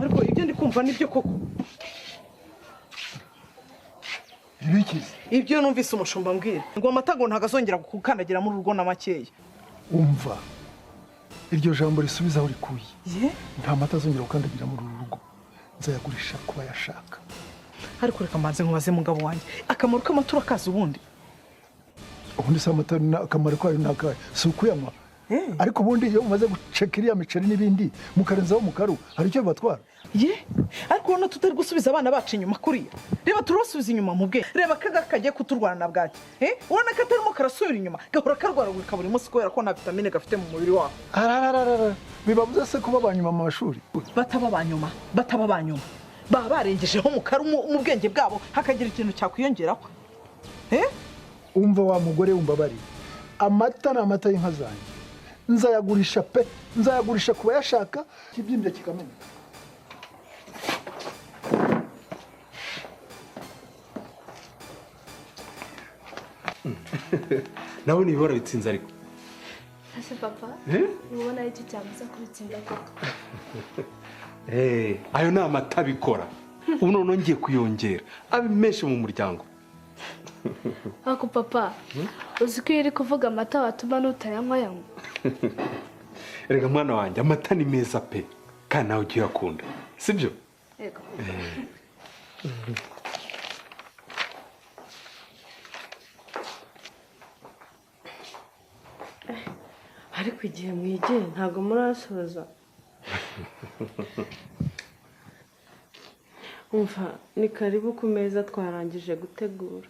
ariko ibyo ndi kumva nibyo koko. Ibikize ibyo numvise umushumba mbwira ngo amata ngo ntagazongera gukandagira muri urugo na makeya. umva iryo jambo risubiza aho rikuye. Ye nta mata azongera gukandagira muri uru rugo, nzayagurisha kuba yashaka. ariko reka mbanze nkubaze mugabo wanjye akamaro k'amatura kazi ubundi se amata akamaro kayo nakaye si ukuyanywa. ariko ubundi iyo umaze guceka iriya miceri n'ibindi mukarenzaho mukaru hari icyo bibatwara. ye ariko urabona tutari gusubiza abana bacu inyuma kuriya. Reba turabasubiza inyuma mu bwe. Reba kaga kagiye kuturwana bwaki. Urabona ko atarimo karasubira inyuma gahora karwaragurika buri munsi kubera ko nta vitamine gafite mu mubiri wabo. Bibabuze se kuba abanyuma mu mashuri. Bataba abanyuma baba barengejeho mu karu mu bwenge bwabo hakagira ikintu cyakwiyongeraho. Umva wa mugore wumbabarira, amata ni amata y'inka zanjye, nzayagurisha pe, nzayagurisha kuba yashaka kibyimbye kikamenya. nawe nibora bitsinze ariko. Ase papa ubona iki cyamuza kubitsinda koko. Ayo ni amata bikora. Ubu none ngiye kuyongera abe menshi mu muryango. Ako papa uzi ko iri kuvuga amata watuma n'utayanywa yanywa. Erega mwana wanjye amata ni meza pe kandi nawe ugiye akunda sibyo? Yego. ariko igihe mwigiye ntabwo murasoza. umva ni karibu ku meza twarangije gutegura.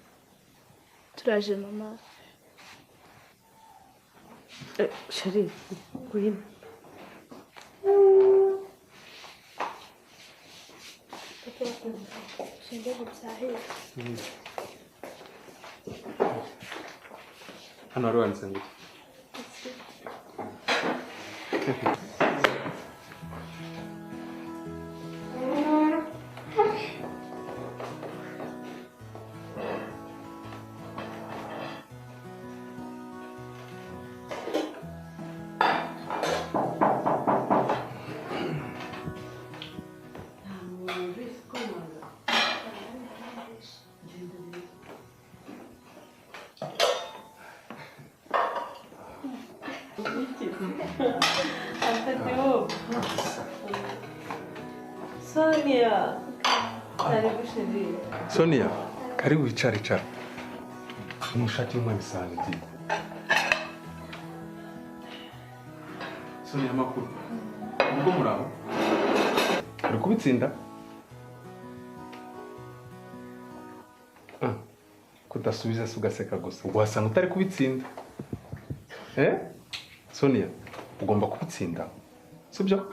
Turaje mama. Serie ngwino. hano wari wanditse ngo Sonia. Karibu Serie. Sonia, karibu wicare cara. Umushati w'umwana isahani nziza. Sonia makuru. Ubwo muraho? Uri kubitsinda? Kudasubiza se ugaseka gusa. Wasanga utari kubitsinda. Sonia, ugomba kubitsinda. Sibyo?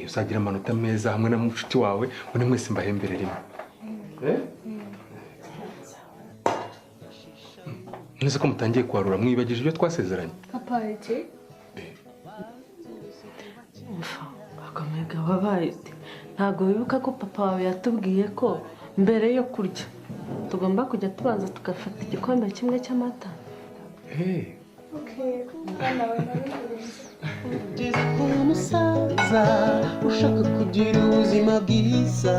Uzagira amanota meza hamwe na mushiti wawe une mwese mbahembere rimwe. Nese ko mutangiye kwarura mwibagije ibyo twasezeranye. Papa iki? Akamega wabaye ntago wibuka ko papa wawe yatubwiye ko mbere yo kurya tugomba kujya tubanza tugafata igikombe kimwe cy'amata. Okay, mwana wawe nabivuze. Umusaza ushaka kugira ubuzima bwiza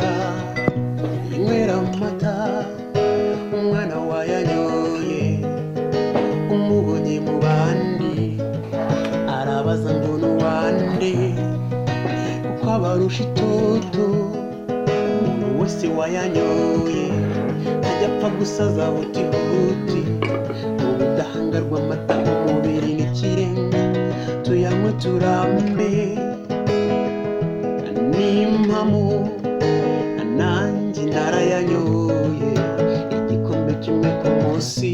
inywera amata umwana wayanyoye umubonye mu bandi arabaza ngo n'uwande uko abarusha itoto umuntu wese wayanyoye ajya apfa gusaza hutihuti ubudahangarwa amata mu mubiri n'ikirenga tuyanywe turambe n'impamo nanjye narayanyoye igikombe kimwe ku munsi